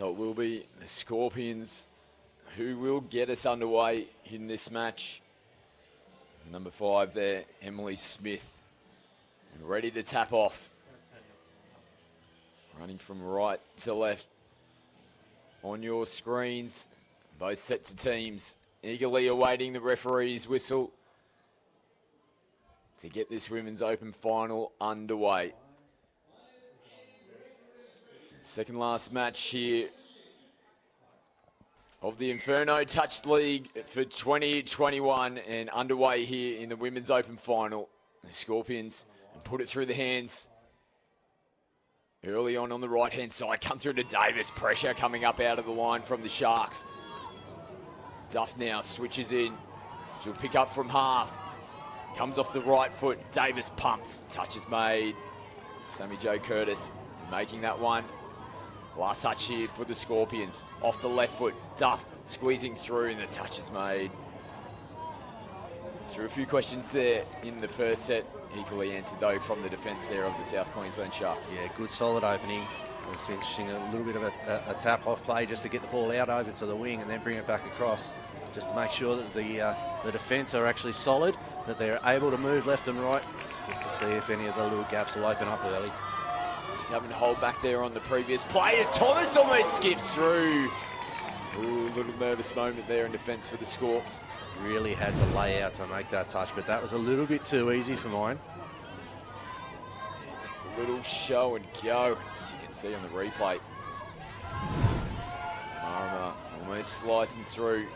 So it will be the Scorpions who will get us underway in this match. Number 5 there, Emily Smith, ready to tap off. Running from right to left on your screens. Both sets of teams eagerly awaiting the referee's whistle to get this Women's Open final underway. Second last match here of the Inferno Touch League for 2021 and underway here in the Women's Open final. The Scorpions put it through the hands. Early on the right-hand side, come through to Davis. Pressure coming up out of the line from the Sharks. Duff now switches in. She'll pick up from half. Comes off the right foot. Davis pumps. Touch is made. Sammy Jo Curtis making that one. Last touch here for the Scorpions. Off the left foot. Duff squeezing through and the touch is made. Through a few questions there in the first set. Equally answered though from the defence there of the South Queensland Sharks. Yeah, good solid opening. It was interesting, a little bit of a tap-off play just to get the ball out over to the wing and then bring it back across, just to make sure that the defence are actually solid, that they're able to move left and right, just to see if any of the little gaps will open up early. Just having to hold back there on the previous play as Thomas almost skips through. Ooh, a little nervous moment there in defence for the Scorps. Really had to lay out to make that touch, but that was a little bit too easy for mine. Yeah, just a little show and go, as you can see on the replay. Marama almost slicing through.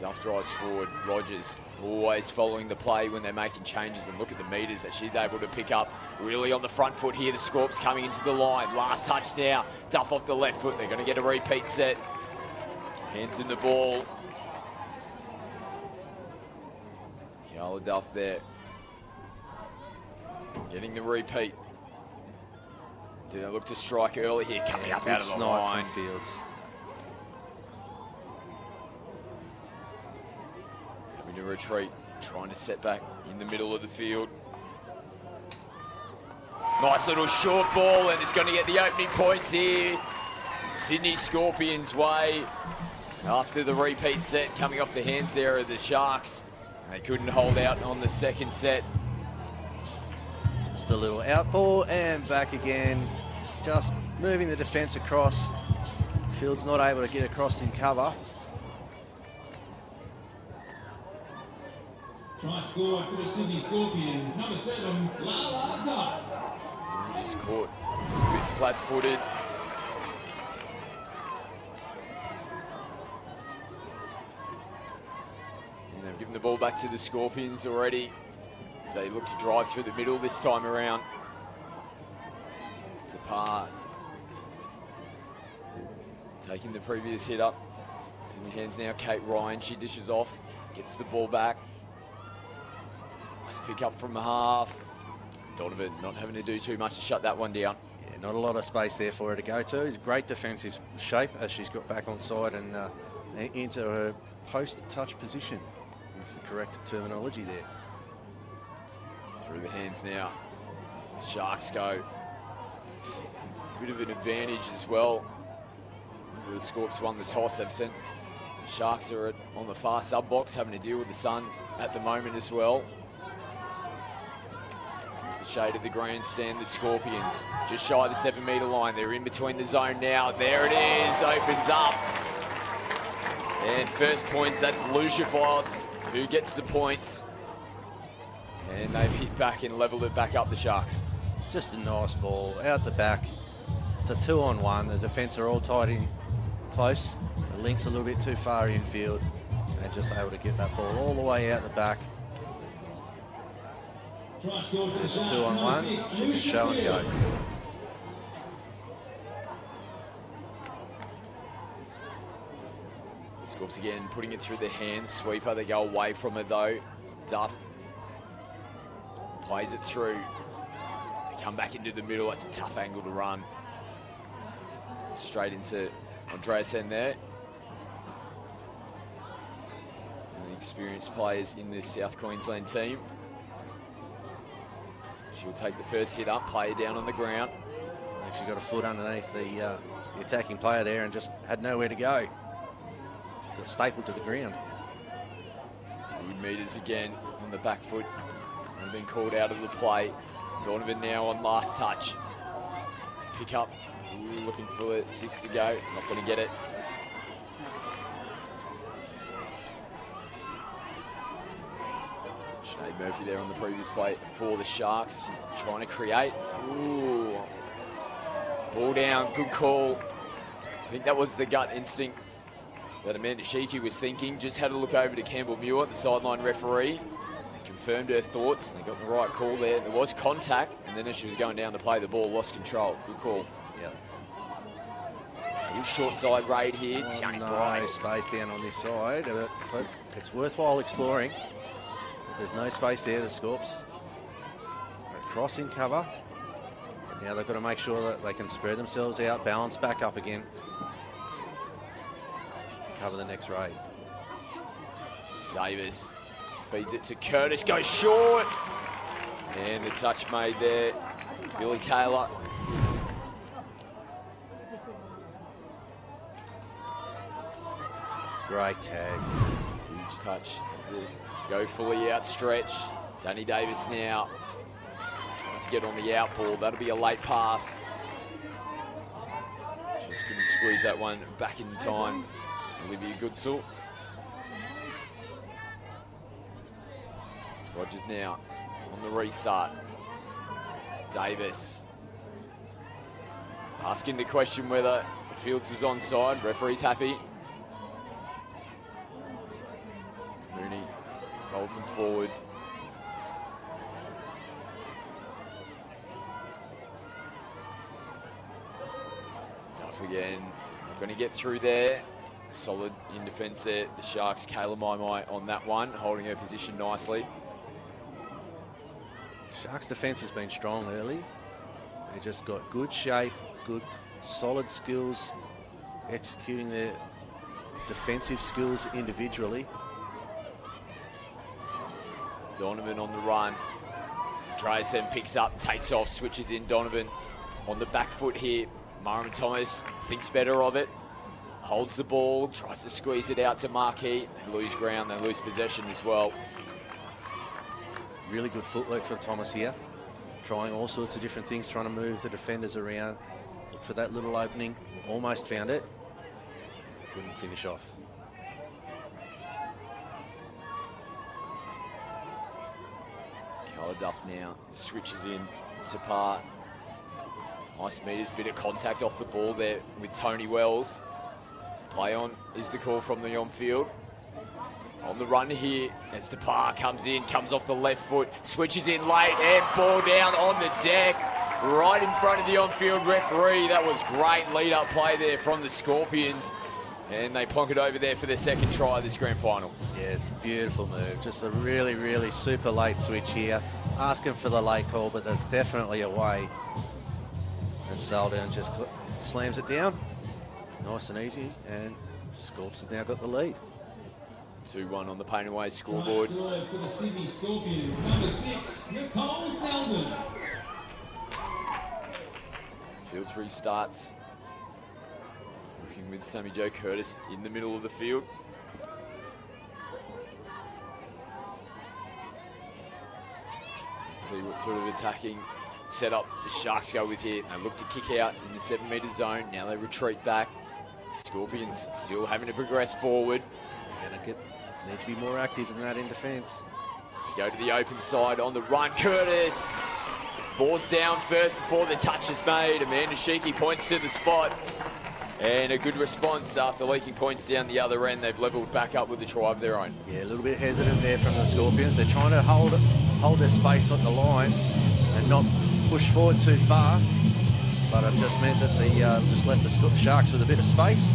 Duff drives forward. Rogers always following the play when they're making changes, and look at the meters that she's able to pick up. Really on the front foot here. The Scorps coming into the line. Last touch now. Duff off the left foot. They're going to get a repeat set. Hands in the ball. Carla Duff there. Getting the repeat. Do they look to strike early here? Coming up out of the line. Fields. Having to retreat. Trying to set back in the middle of the field. Nice little short ball, and it's going to get the opening points here. Sydney Scorpions' way. After the repeat set coming off the hands there of the Sharks. They couldn't hold out on the second set. Just a little out ball and back again. Just moving the defence across. Fields not able to get across in cover. Try score for the Sydney Scorpions, number 7, Lala Duff. Just caught a bit flat-footed. They've given the ball back to the Scorpions already as they look to drive through the middle this time around. It's a par. Taking the previous hit up. It's in the hands now, Kate Ryan. She dishes off, gets the ball back. Nice pick up from half. Donovan not having to do too much to shut that one down. Yeah, not a lot of space there for her to go to. Great defensive shape as she's got back on side and into her post-touch position. Is the correct terminology there. Through the hands now. The Sharks go. Bit of an advantage as well. The Scorps won the toss. They've sent the Sharks are on the far sub box, having to deal with the sun at the moment as well. The shade of the grandstand, the Scorpions just shy of the 7 metre line. They're in between the zone now. There it is, opens up. And first points, that's Lucia Fields who gets the points. And they've hit back and levelled it back up, the Sharks. Just a nice ball out the back. It's a 2-on-1. The defence are all tied in close. The link's a little bit too far infield. They're just able to get that ball all the way out the back. It's a 2-on-1. Show and go. Scorps again putting it through the hands. Sweeper, they go away from it though. Duff plays it through. They come back into the middle. That's a tough angle to run. Straight into Andreasen there. And the experienced players in this South Queensland team. She'll take the first hit up, play it down on the ground. Actually got a foot underneath the attacking player there and just had nowhere to go. Got stapled to the ground. Good meters again on the back foot. And been called out of the play. Donovan now on last touch. Pick up. Ooh, looking for it. 6 to go. Not going to get it. Shane Murphy there on the previous play for the Sharks. Trying to create. Ooh. Ball down. Good call. I think that was the gut instinct that Amanda Sheikey was thinking. Just had a look over to Campbell Muir, the sideline referee. Confirmed her thoughts, and they got the right call there. There was contact, and then as she was going down to play the ball, lost control. Good call. Yep. A little short side raid here. Tiani Bryce. Space down on this side, but it's worthwhile exploring. There's no space there, the Scorps are crossing cover. Now they've got to make sure that they can spread themselves out, balance back up again. Cover the next raid. Davis feeds it to Curtis, goes short. And the touch made there. Billy Taylor. Great tag. Huge touch. Go fully outstretched. Danny Davis now tries to get on the out ball. That'll be a late pass. Just going to squeeze that one back in time. Olivia Goodsall. Rogers now on the restart. Davis asking the question whether Fields was onside. Referee's happy. Mooney rolls them forward. Tough again. Not going to get through there. Solid in defence there. The Sharks, Kayla Maimai on that one, holding her position nicely. Sharks' defence has been strong early. They just got good shape, good solid skills, executing their defensive skills individually. Donovan on the run. Dreisen picks up, takes off, switches in. Donovan on the back foot here. Mara Thomas thinks better of it. Holds the ball, tries to squeeze it out to Marquis. They lose ground, they lose possession as well. Really good footwork from Thomas here. Trying all sorts of different things, trying to move the defenders around. Look for that little opening. Almost found it. Couldn't finish off. Carla Duff now switches in to Parr. Nice meters, bit of contact off the ball there with Tony Wells. Play on is the call from the on-field. On the run here as Parr comes in, comes off the left foot, switches in late, and ball down on the deck, right in front of the on-field referee. That was great lead-up play there from the Scorpions, and they plonk it over there for their second try of this grand final. Yeah, it's a beautiful move. Just a really, really super late switch here. Asking for the late call, but there's definitely a way. And Saldown just slams it down. Nice and easy, and Scorps have now got the lead. 2-1 on the Pain Away scoreboard. Last for the Sydney Scorpions, number 6, Nicole Selden. Fields restarts. Working with Sammy Jo Curtis in the middle of the field. Let's see what sort of attacking setup the Sharks go with here. They look to kick out in the 7-metre zone. Now they retreat back. Scorpions still having to progress forward. They're going to need to be more active than that in defence. They go to the open side on the run. Curtis. Ball's down first before the touch is made. Amanda Sheikey points to the spot. And a good response after leaking points down the other end. They've levelled back up with a try of their own. Yeah, a little bit hesitant there from the Scorpions. They're trying to hold their space on the line and not push forward too far. But it just meant that they just left the Sharks with a bit of space.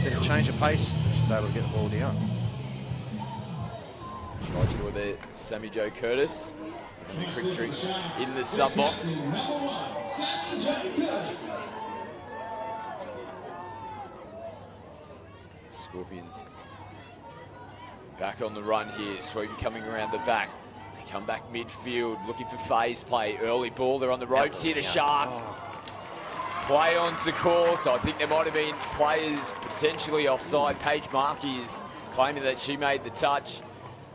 A bit of change of pace. She's able to get the ball down. Try score there, Sammy Jo Curtis. And a quick drink in the sub box. Number 1, Sammy Jo Curtis. Scorpions back on the run here. Sweepy coming around the back. They come back midfield looking for phase play. Early ball, they're on the ropes here to Sharks. Play on's the call, so I think there might have been players potentially offside. Paige Markey is claiming that she made the touch.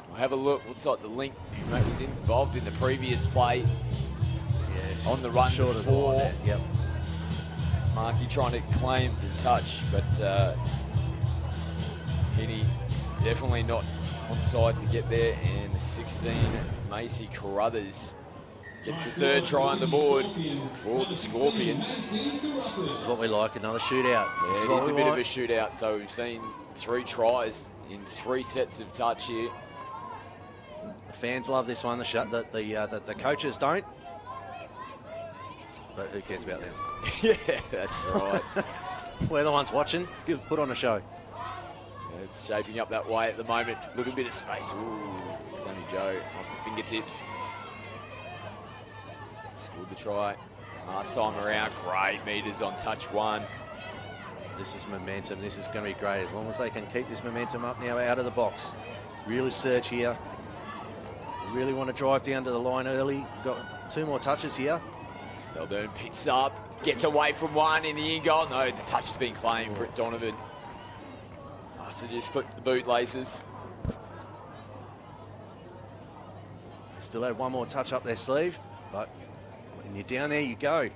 We'll have a look. Looks like the link was involved in the previous play. Yeah, on the run short before. of the line there. Yep. Markey trying to claim the touch, but Penny definitely not on side to get there. And 16, Macy Carruthers gets the third try on the board for the Scorpions. This is what we like, another shootout. Yeah, it is a bit of a shootout. So we've seen 3 tries in 3 sets of touch here. The fans love this one. The coaches don't. But who cares about them? Yeah, that's right. We're the ones watching. Put on a show. Yeah, it's shaping up that way at the moment. Little bit of space. Ooh, Sammy Joe off the fingertips. Scored the try last time around. Great meters on touch 1. This is momentum. This is going to be great as long as they can keep this momentum up now out of the box. Really surge here. Really want to drive down to the line early. Got 2 more touches here. Selburn picks up, gets away from 1 in the in goal. No, the touch has been claimed. Britt Donovan after just clipped the bootlaces. They still had 1 more touch up their sleeve, but when you're down there, you go.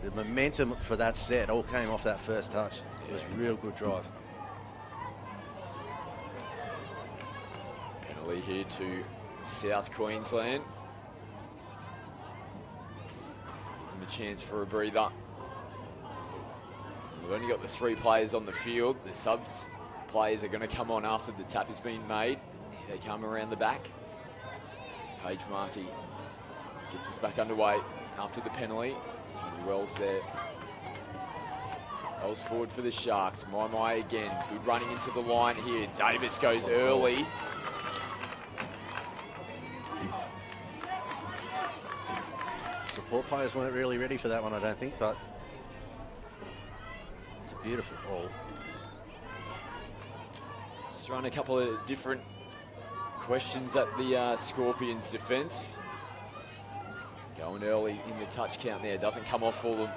The momentum for that set all came off that first touch. It was a real good drive. Penalty here to South Queensland. Gives them a chance for a breather. We've only got the 3 players on the field. The subs players are going to come on after the tap has been made. Here they come around the back. As Paige Markey gets us back underway after the penalty. Tony Wells there. Wells forward for the Sharks. My again. Good running into the line here. Davis goes early. Support players weren't really ready for that one, I don't think, but it's a beautiful ball. Just throwing a couple of different questions at the Scorpions defence. Going early in the touch count there. Doesn't come off for them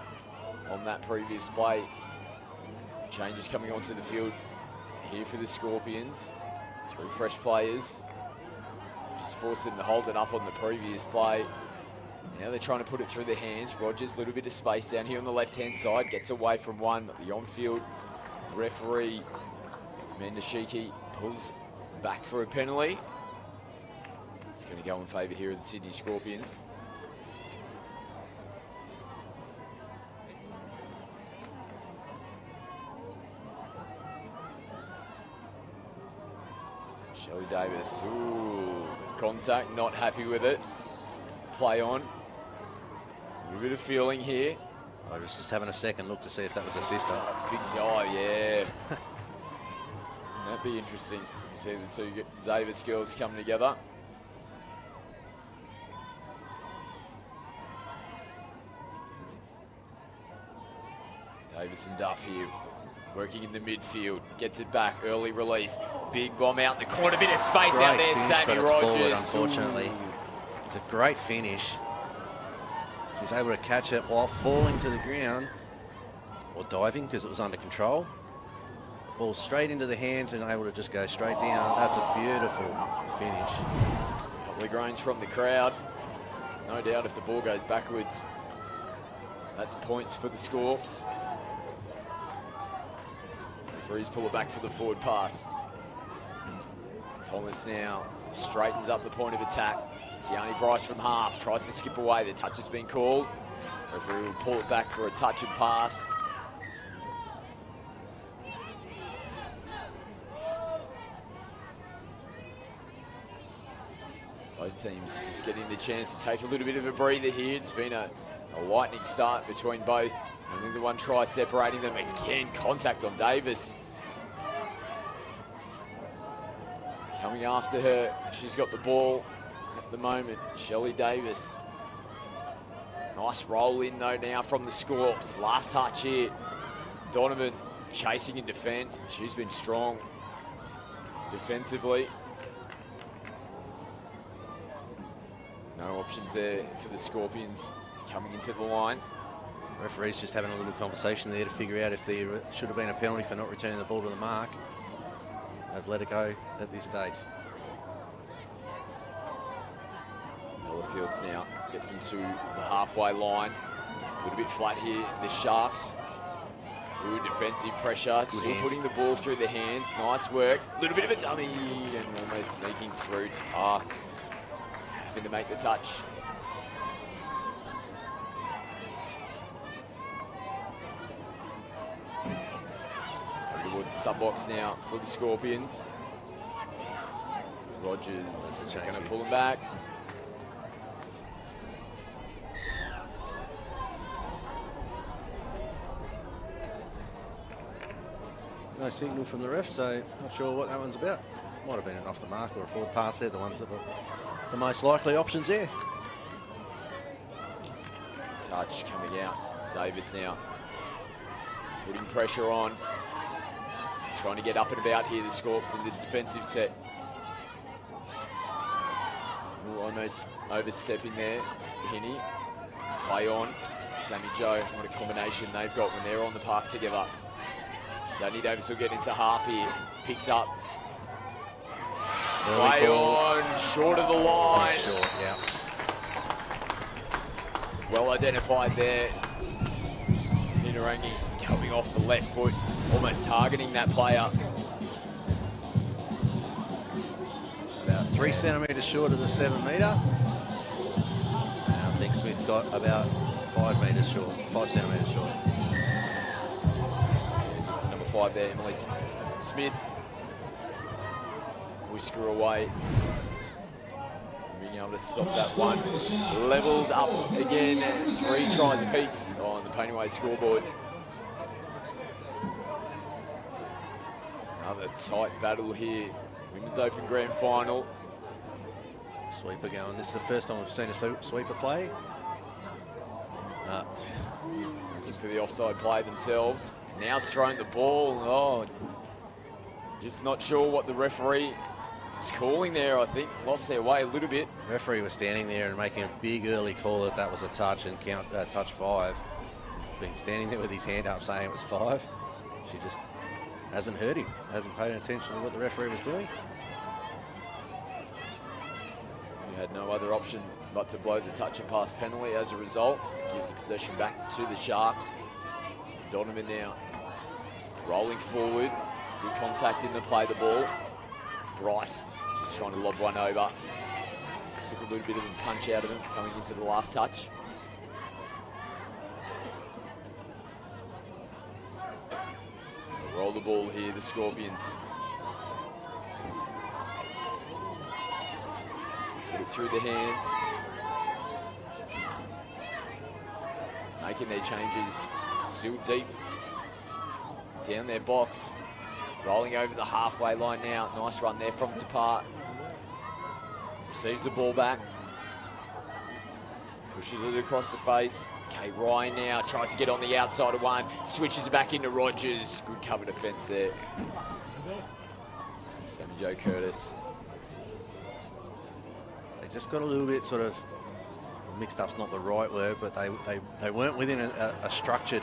on that previous play. Changes coming onto the field here for the Scorpions. 3 fresh players. Just forced them to hold it up on the previous play. Now they're trying to put it through their hands. Rogers, a little bit of space down here on the left-hand side. Gets away from 1, but the on-field referee, Mendashiki, pulls back for a penalty. It's going to go in favour here of the Sydney Scorpions. Shelley Davis, ooh, contact, not happy with it. Play on. A little bit of feeling here. I was just having a second look to see if that was a sister. Big dive, yeah. That'd be interesting. You see the 2 Davis girls come together. Davis and Duff here, working in the midfield. Gets it back, early release. Big bomb out in the corner, bit of space Great out there, finish, Sammy but it's forward, Rogers. unfortunately. Ooh. It's a great finish. She's able to catch it while falling to the ground, or diving because it was under control. Ball straight into the hands and able to just go straight down. That's a beautiful finish. A couple of groans from the crowd. No doubt if the ball goes backwards, that's points for the Scorps. Referees pull it back for the forward pass. Thomas now straightens up the point of attack. Tiani Bryce from half, tries to skip away. The touch has been called. Referee will pull it back for a touch and pass. Both teams just getting the chance to take a little bit of a breather here. It's been a lightning start between both. Only the 1 try separating them. Again, contact on Davis. Coming after her. She's got the ball at the moment. Shelley Davis. Nice roll in though now from the Scorps. Last touch here. Donovan chasing in defence. She's been strong defensively. No options there for the Scorpions coming into the line. Referee's just having a little conversation there to figure out if there should have been a penalty for not returning the ball to the mark. They've let it go at this stage. Fields now gets him to the halfway line. A little bit flat here. The Sharks. Good defensive pressure. Good Still hands. putting the ball through the hands. Nice work. A little bit of a dummy and almost sneaking through. Having to make the touch. Towards the sub-box now for the Scorpions. Rogers going to pull him back. No signal from the ref, so not sure what that one's about. Might have been an off the mark or a forward pass there, the ones that were the most likely options there. Touch coming out. Davis now putting pressure on. Trying to get up and about here, the Scorps, in this defensive set. Ooh, almost overstepping there. Henny. Play on. Sammy Joe. What a combination they've got when they're on the park together. Danny Davis will get into half here. Picks up. Play on. Short of the line. Short, yeah. Well identified there. Hinarangi coming off the left foot. Almost targeting that player. About 3 centimetres short of the 7 metre. I think Smith got about 5 metres short, 5 centimetres short. Just the number 5 there, Emily Smith. Whisker away. Being able to stop that one. Levelled up again. 3 tries apiece on the Pennyway scoreboard. Another tight battle here. Women's Open Grand Final. Sweeper going. This is the first time we've seen a sweeper play. Just for the offside play themselves. Now throwing the ball. Oh, just not sure what the referee is calling there. I think lost their way a little bit. Referee was standing there and making a big early call that was a touch and count touch 5. He's been standing there with his hand up saying it was 5. She just hasn't heard him, hasn't paid attention to what the referee was doing. He had no other option but to blow the touch and pass penalty. As a result, gives the possession back to the Sharks. Donovan now rolling forward. Good contact in to play the ball. Bryce just trying to lob one over. Just took a little bit of a punch out of him coming into the last touch. Roll the ball here, the Scorpions. Put it through the hands. Making their changes. Still deep down their box. Rolling over the halfway line now. Nice run there from Tapart. Receives the ball back. Pushes it across the face. Kate Ryan now tries to get on the outside of one. Switches it back into Rogers. Good cover defence there. Sammy Joe Curtis. They just got a little bit sort of mixed up's not the right word, but they weren't within a structured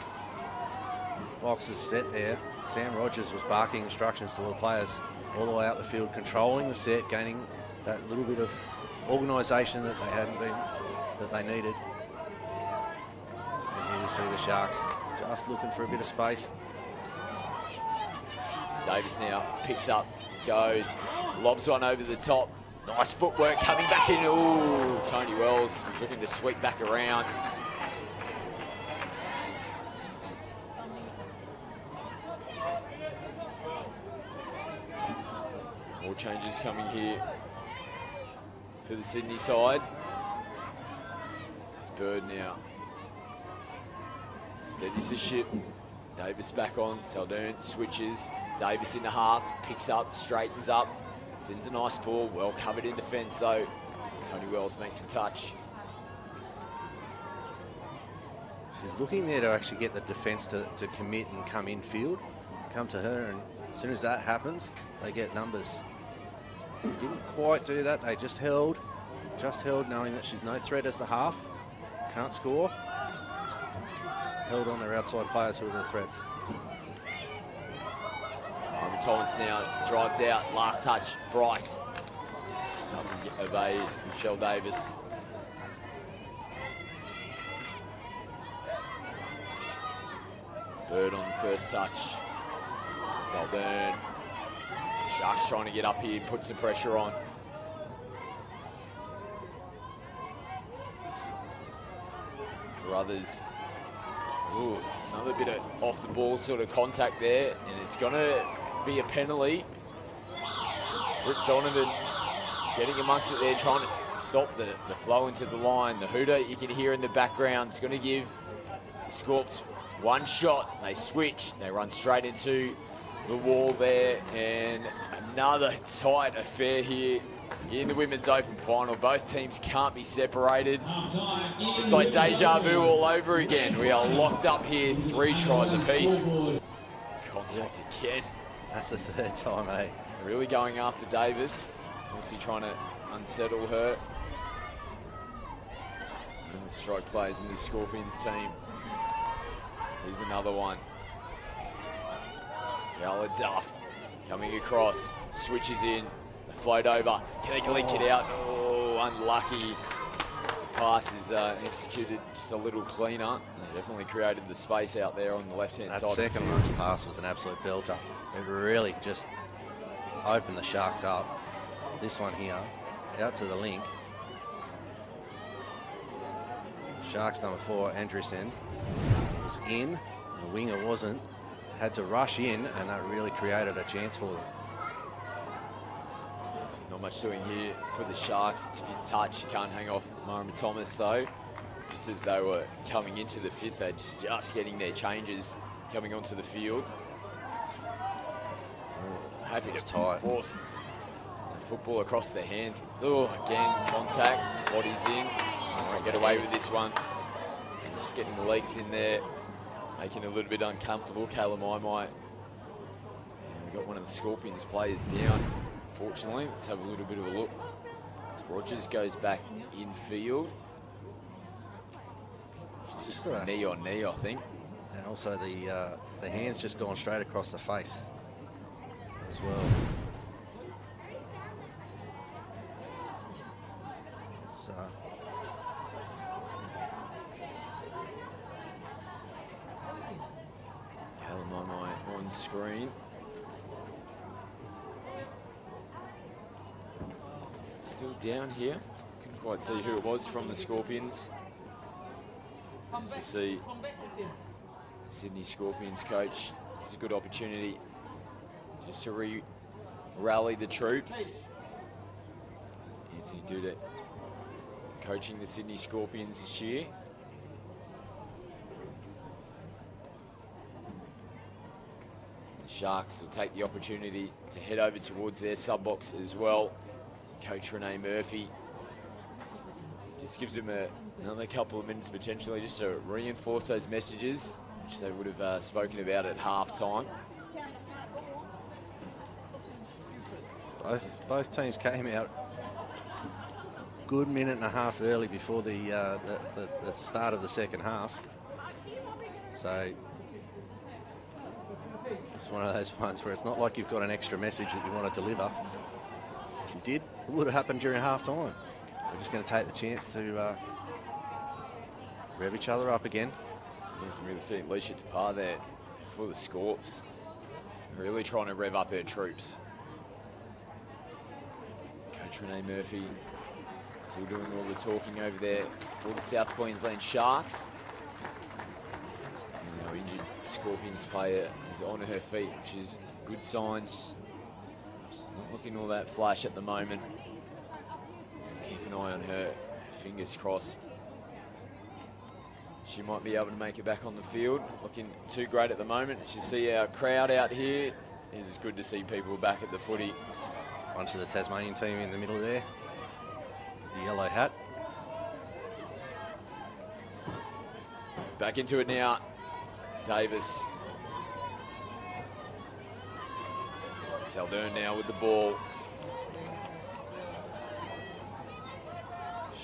boxes set there. Sam Rogers was barking instructions to all the players all the way out the field, controlling the set, gaining that little bit of organisation that they needed. And here we see the Sharks just looking for a bit of space. Davis now picks up, goes, lobs one over the top. Nice footwork coming back in. Ooh, Tony Wells is looking to sweep back around. More changes coming here for the Sydney side. It's Bird now. Steadies the ship. Davis back on. Saldern switches. Davis in the half. Picks up. Straightens up. Sends a nice ball. Well covered in defence though. Tony Wells makes the touch. She's looking there to actually get the defence to commit and come in field. Come to her, and as soon as that happens, they get numbers. Didn't quite do that. They just held knowing that she's no threat as the half. Can't score. held on their outside players who are the threats. Thomas now drives out. Last touch, Bryce. Doesn't evade Michelle Davis. Bird on the first touch. Saldern. Sharks trying to get up here, put some pressure on. Carruthers. Ooh, another bit of off the ball sort of contact there, and it's going to be a penalty. Rick Donovan getting amongst it there, trying to stop the flow into the line. The hooter you can hear in the background is going to give the Scorps one shot. They switch, they run straight into the wall there, and another tight affair here in the Women's Open final. Both teams can't be separated. It's like deja vu all over again. We are locked up here, 3 tries apiece. Contact again. That's the 3rd time, eh? Really going after Davis. Obviously trying to unsettle her. And the strike players in the Scorpions team. Here's another one. Yalla Duff coming across, switches in, the float over. Can they glitch it out? Oh, unlucky. The pass is executed just a little cleaner. They definitely created the space out there on the left-hand side. That second one's pass was an absolute belter. It really just opened the Sharks up. This one here, out to the link. Sharks number 4, Andresen, was in. The winger wasn't. Had to rush in, and that really created a chance for them. Not much doing here for the Sharks. It's 5th touch. You can't hang off Marama Thomas, though. Just as they were coming into the 5th, they're just getting their changes coming onto the field. Happy to force the football across their hands. Oh, again, contact. Body's in. Can't get away with this one. Just getting the legs in there, making it a little bit uncomfortable. Kayla Maimai. We've got one of the Scorpions players down, fortunately. Let's have a little bit of a look. Rogers goes back in field. Just knee on knee, I think. And also the hand's just gone straight across the face as well. So Kalamai on screen. Still down here. Couldn't quite see who it was from the Scorpions. Nice to see Sydney Scorpions coach. This is a good opportunity just to rally the troops. Anthony Dudet coaching the Sydney Scorpions this year. The Sharks will take the opportunity to head over towards their sub-box as well. Coach Renee Murphy just gives them another couple of minutes potentially just to reinforce those messages which they would have spoken about at half-time. Both teams came out good minute and a half early before the start of the second half. So it's one of those ones where it's not like you've got an extra message that you want to deliver. If you did, it would have happened during half-time. We're just going to take the chance to rev each other up again. You can really see Alicia Tapar there for the Scorps. Really trying to rev up her troops. Coach Renee Murphy still doing all the talking over there for the South Queensland Sharks. And our injured Scorpions player is on her feet, which is good signs. She's not looking all that flash at the moment. Keep an eye on her, fingers crossed. She might be able to make it back on the field. Not looking too great at the moment. As you see our crowd out here, it's good to see people back at the footy. Bunch of the Tasmanian team in the middle there, with the yellow hat. Back into it now. Davis. Saldern now with the ball.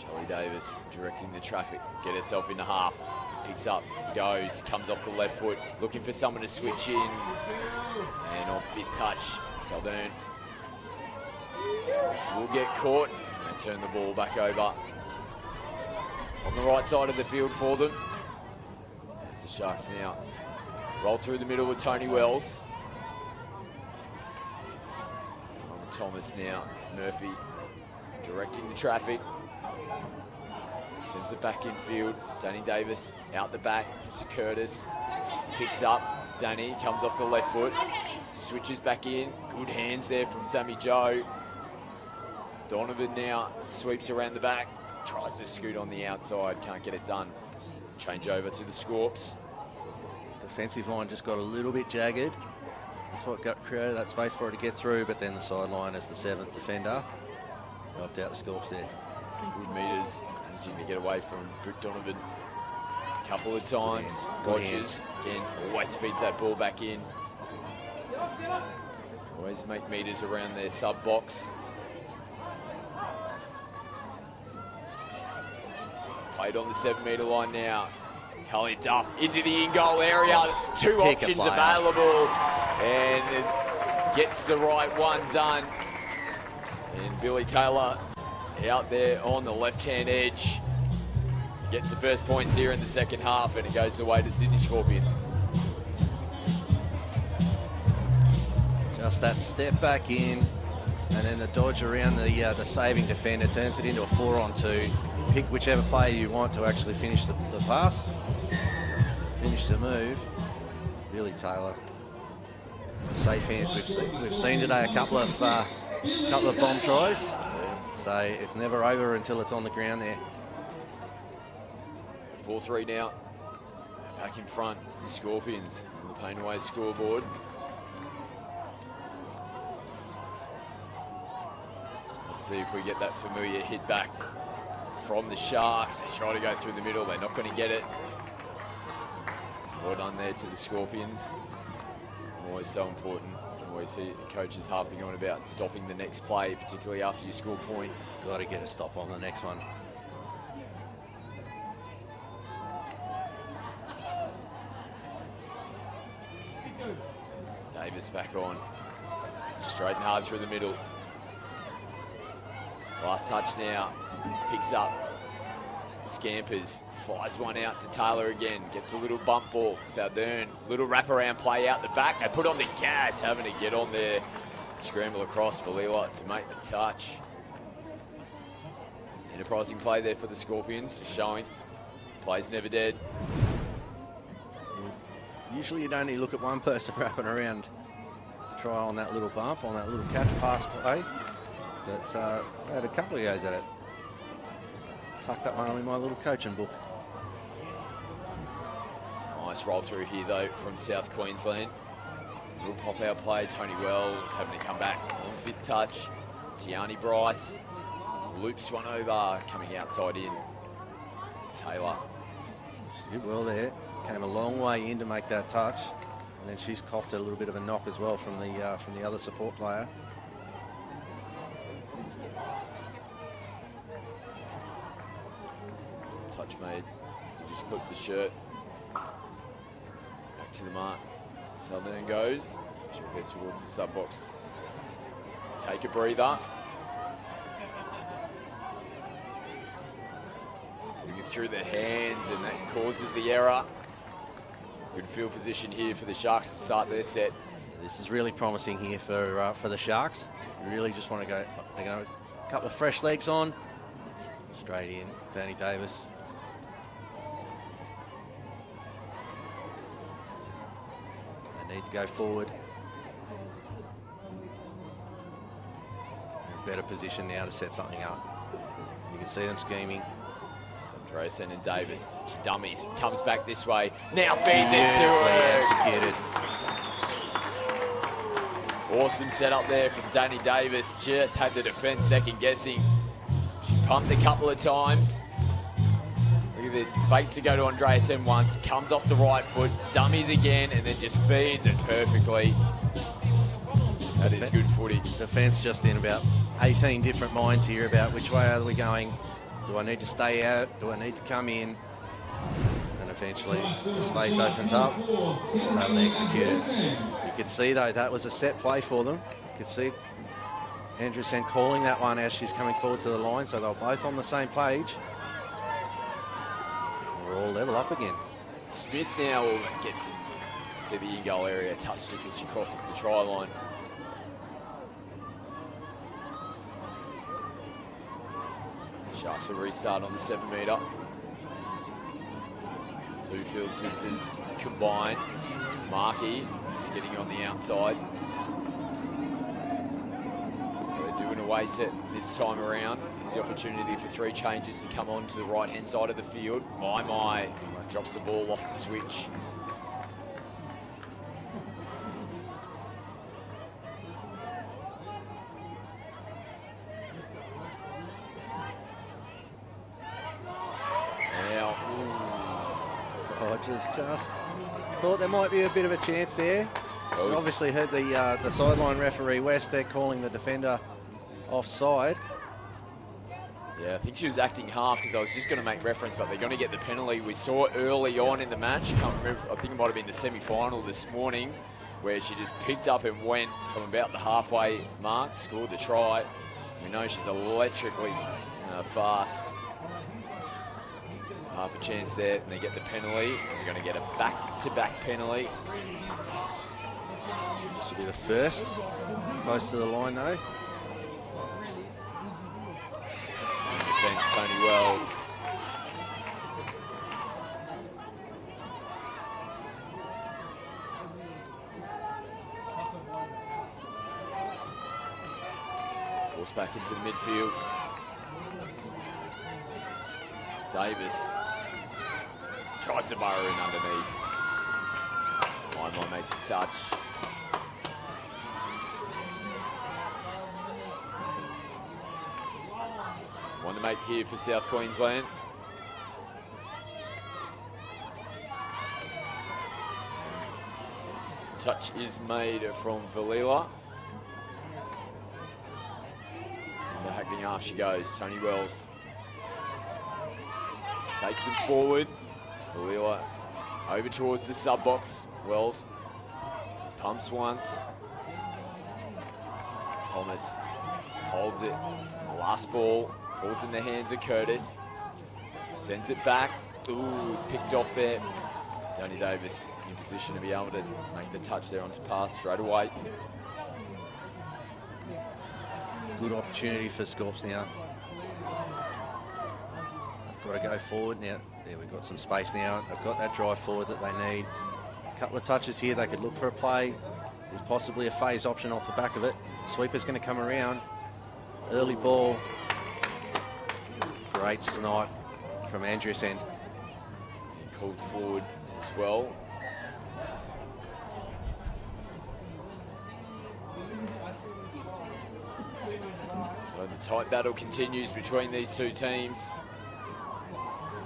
Shelley Davis directing the traffic, get herself into half, picks up, goes, comes off the left foot, looking for someone to switch in, and on fifth touch, Saldern will get caught and turn the ball back over on the right side of the field for them. As the Sharks now roll through the middle with Tony Wells. Thomas now, Murphy directing the traffic. Sends it back in field. Danny Davis out the back to Curtis. Picks up. Danny comes off the left foot. Switches back in. Good hands there from Sammy Joe. Donovan now sweeps around the back. Tries to scoot on the outside. Can't get it done. Change over to the Scorps. Defensive line just got a little bit jagged. That's what created that space for her to get through, but then the sideline as the 7th defender helped out the Scorps there. Good meters. Managing to get away from Britt Donovan a couple of times. Rogers, again, always feeds that ball back in. Always make meters around their sub box. Played on the 7-metre line now. Cully Duff into the in-goal area. Two options available. And it gets the right one done. And Billy Taylor out there on the left-hand edge. Gets the first points here in the second half, and it goes the way to Sydney Scorpions. Just that step back in, and then the dodge around the saving defender turns it into a 4-on-2. Pick whichever player you want to actually finish the pass, finish the move. Billy Taylor, safe hands. We've seen today a couple of bomb tries, so it's never over until it's on the ground there. 4-3 now. Back in front, the Scorpions on the Painaway scoreboard. Let's see if we get that familiar hit back from the Sharks. They try to go through the middle. They're not going to get it. Well done there to the Scorpions. Always so important. Always see the coaches harping on about stopping the next play, particularly after you score points. Got to get a stop on the next one. Davis back on. Straight and hard through the middle. Last touch now. Picks up. Scampers. Fires one out to Taylor again. Gets a little bump ball. Saldern. Little wraparound play out the back. They put on the gas. Having to get on there. Scramble across for Leela to make the touch. Enterprising play there for the Scorpions. Showing. Play's never dead. Usually you'd only look at one person wrapping around to try on that little bump, on that little catch pass play. But I had a couple of goes at it. Tuck that one in my little coaching book. Nice roll through here though from South Queensland. Little pop out play. Tony Wells having to come back on fifth touch. Tiani Bryce loops one over, coming outside in. Taylor. She did well there. Came a long way in to make that touch, and then she's copped a little bit of a knock as well from the other support player. Touch made, so just clip the shirt. Back to the mark. Saldern goes. She'll head towards the sub box. Take a breather. Putting it through their hands, and that causes the error. Good field position here for the Sharks to start their set. This is really promising here for the Sharks. You really just want to go. They're going a couple of fresh legs on. Straight in, Danny Davis. They need to go forward. Better position now to set something up. You can see them scheming. Andresen and Davis. She dummies, comes back this way. Now feeds it to her. Executed. Awesome setup there from Danny Davis. Just had the defence second guessing. She pumped a couple of times. Look at this. Fakes to go to Andresen once. Comes off the right foot. Dummies again and then just feeds it perfectly. That is good footy. Defence just in about 18 different minds here about which way are we going. Do I need to stay out? Do I need to come in? And eventually the space opens up. She's able to execute it. You could see though that was a set play for them. You could see Andrewsen calling that one as she's coming forward to the line, so they're both on the same page. We're all level up again. Smith now gets to the in-goal area, touch just as she crosses the try line. Sharks will restart on the 7 metre. Two field sisters combine. Markey is getting on the outside. They're doing a away set this time around. It's the opportunity for 3 changes to come on to the right-hand side of the field. My drops the ball off the switch. Just thought there might be a bit of a chance there. So obviously heard the sideline referee West there calling the defender offside. Yeah, I think she was acting half because I was just going to make reference, but they're going to get the penalty. We saw it early on in the match. Can't remember, I think it might have been the semi-final this morning, where she just picked up and went from about the halfway mark, scored the try. We know she's electrically fast. Half a chance there, and they get the penalty. They're going to get a back-to-back penalty. This will be the first. Close to the line, though. In defence, Tony Wells. Forced back into the midfield. Davis tries to burrow in underneath. My makes a touch. One to make here for South Queensland. Touch is made from Valila. And the hacking half she goes. Tony Wells takes him forward. Valila over towards the sub box. Wells pumps once. Thomas holds it. Last ball falls in the hands of Curtis. Sends it back. Ooh, picked off there. Tony Davis in position to be able to make the touch there on his pass straight away. Good opportunity for Scorps now. Got to go forward now. There, we've got some space now. They've got that drive forward that they need. A couple of touches here. They could look for a play. There's possibly a phase option off the back of it. Sweeper's going to come around. Early ball. Great snipe from Andrews end. Called forward as well. So the tight battle continues between these two teams.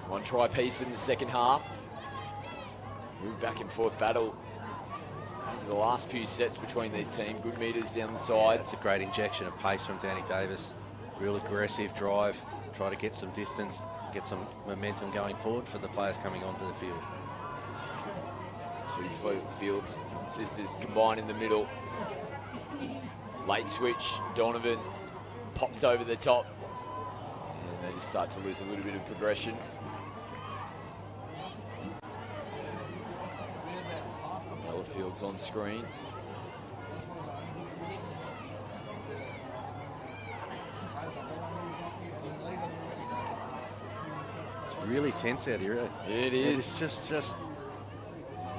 One try piece in the second half. Good back and forth battle over the last few sets between these teams. Good meters down the side. It's a great injection of pace from Danny Davis. Real aggressive drive. Try to get some distance, get some momentum going forward for the players coming onto the field. Two fields sisters combine in the middle. Late switch. Donovan pops over the top. And they just start to lose a little bit of progression. Fields on screen. It's really tense out here. It is. It's just.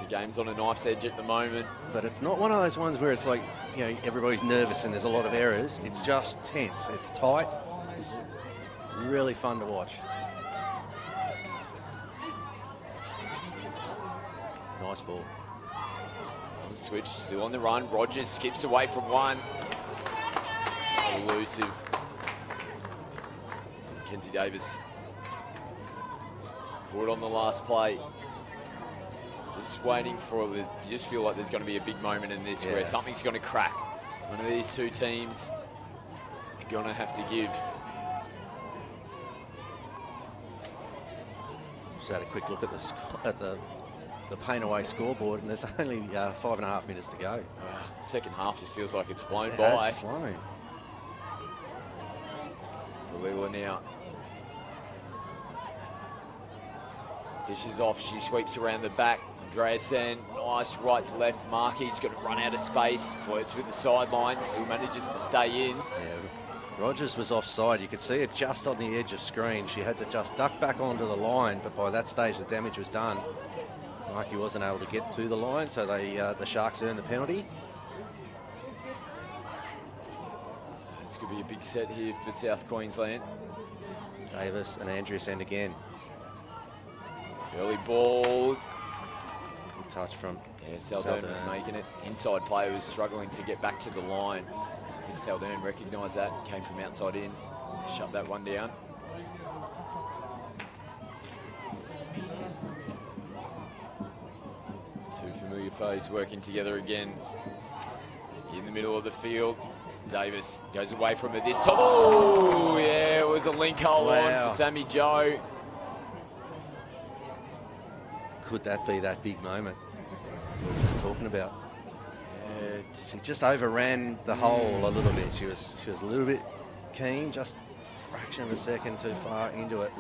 The game's on a knife's edge at the moment. But it's not one of those ones where it's like, you know, everybody's nervous and there's a lot of errors. It's just tense. It's tight. It's really fun to watch. Nice ball. Switch still on the run. Rogers skips away from one. So elusive. Kenzie Davis caught on the last play. Just waiting for the. You just feel like there's going to be a big moment in this where something's going to crack. One of these two teams are going to have to give. Just had a quick look at the paint away scoreboard, and there's only 5.5 minutes to go. Second half just feels like it's flown It by. has flown. Galila now. Dishes off, she sweeps around the back. Andreasen, nice right to left. Markey's got to run out of space, flirts with the sideline, still manages to stay in. Yeah, Rogers was offside. You could see it just on the edge of screen. She had to just duck back onto the line, but by that stage the damage was done. Markey wasn't able to get to the line, so the Sharks earned the penalty. This could be a big set here for South Queensland. Davis and Andrewsen again. Early ball. Good touch from Saldern was making it. Inside player was struggling to get back to the line. I think Saldern recognised that, came from outside in, shut that one down. Two familiar foes working together again. In the middle of the field, Davis goes away from it this time. Oh, yeah, it was a link hole on for Sammy Joe. Could that be that big moment we were just talking about? Yeah, she just overran the hole a little bit. She was a little bit keen, just a fraction of a second too far into it.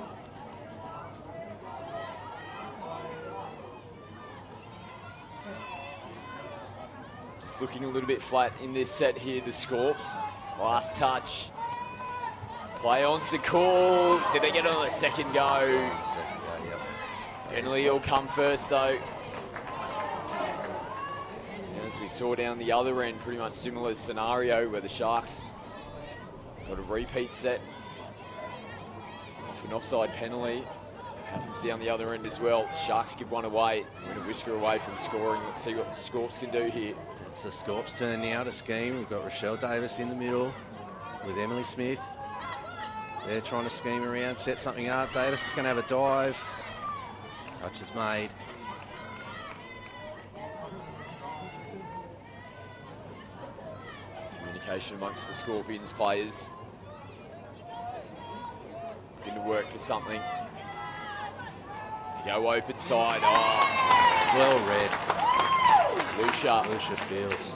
Just looking a little bit flat in this set here, the Scorps. Last touch. Play on's the call. Did they get on the second go? Generally, he'll come first, though. As we saw down the other end, pretty much similar scenario where the Sharks got a repeat set off an offside penalty. It happens down the other end as well. Sharks give one away. We're going to whisker away from scoring. Let's see what the Scorps can do here. It's the Scorps' turn now to scheme. We've got Rochelle Davis in the middle with Emily Smith. They're trying to scheme around, set something up. Davis is going to have a dive. Touch is made. Communication amongst the Scorpions players. Looking to work for something. They go open side. Oh, well read. Lucia Fields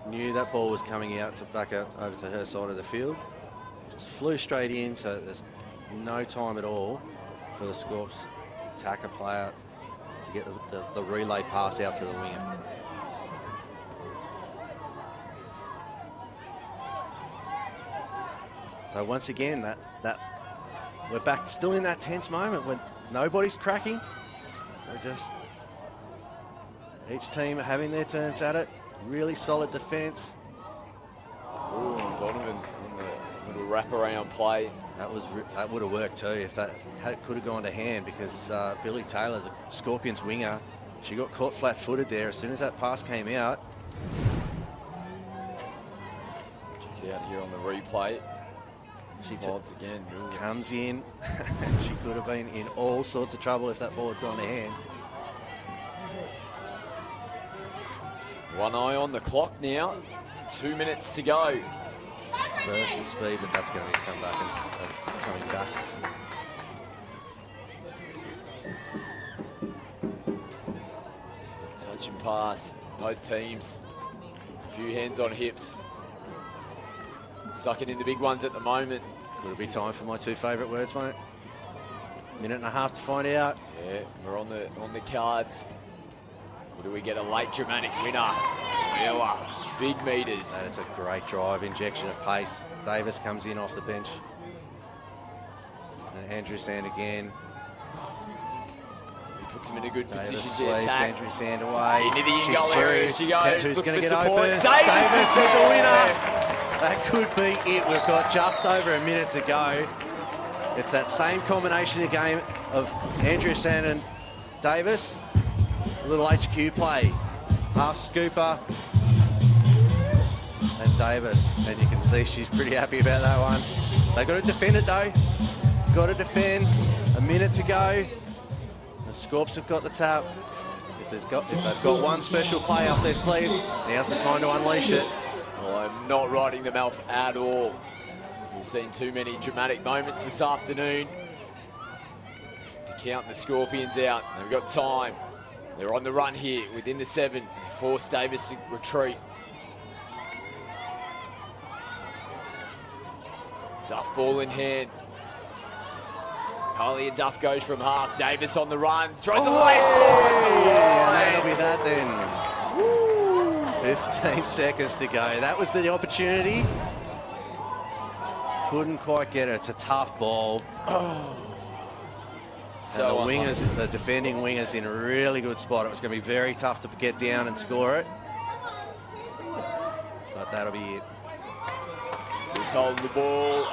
knew that ball was coming out to back out over to her side of the field. Just flew straight in, so there's no time at all for the Scorps attacker player to get the relay pass out to the winger. So once again, that we're back still in that tense moment when nobody's cracking. We're just each team are having their turns at it. Really solid defence. Ooh, Donovan on the little wraparound play. That would have worked too if that could have gone to hand, because Billy Taylor, the Scorpions winger, she got caught flat-footed there as soon as that pass came out. Check it out here on the replay. She folds again. Ooh. Comes in. She could have been in all sorts of trouble if that ball had gone to hand. One eye on the clock now. 2 minutes to go. Burst the speed, but that's going to come back and coming back. Touch and pass. Both teams. A few hands on hips. Sucking in the big ones at the moment. Could it be time for my two favourite words, mate? Minute and a half to find out. Yeah, we're on the cards. Or do we get a late dramatic winner? Miller, big meters. That's a great drive, injection of pace. Davis comes in off the bench. And Andrew Sand again. He puts him in a good Davis position to attack. Andrew Sand away. Into the She's in-goal area she goes. Who's Look going to for get support. open? Davis with the winner. That could be it. We've got just over a minute to go. It's that same combination again of Andrew Sand and Davis. A little HQ play. Half scooper. And Davis. And you can see she's pretty happy about that one. They've got to defend it though. Got to defend. A minute to go. The Scorps have got the tap. If they've got one special play up their sleeve, now's the time to unleash it. Well, I'm not writing them off at all. We've seen too many dramatic moments this afternoon to counting the Scorpions out. They've got time. They're on the run here within the 7. They force Davis to retreat. Duff ball in hand. Collier Duff goes from half. Davis on the run. Throws it away. That'll be that then. Woo. 15 seconds to go. That was the opportunity. Couldn't quite get it. It's a tough ball. So the wingers, the defending wingers, in a really good spot. It was going to be very tough to get down and score it. But that'll be it. Just holding the ball.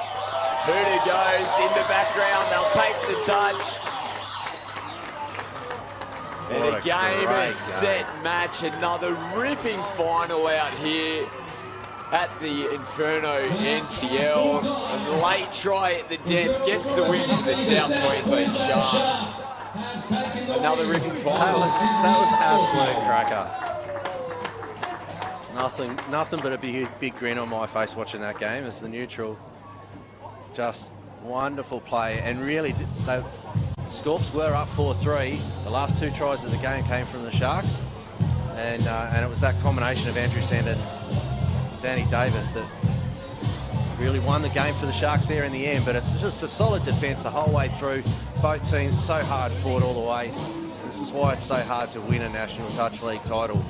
Hooter goes in the background. They'll take the touch. And a game, a set match. Another ripping final out here at the Inferno NTL. A late try at the death gets the win for the South Queensland Sharks. Another ripping final. That was absolute cracker. Nothing but a big grin on my face watching that game as the neutral. Just wonderful play, and really, Scorps were up 4-3. The last 2 tries of the game came from the Sharks, and it was that combination of Andrew Sand and Danny Davis that really won the game for the Sharks there in the end. But it's just a solid defence the whole way through. Both teams so hard fought all the way. This is why it's so hard to win a National Touch League title.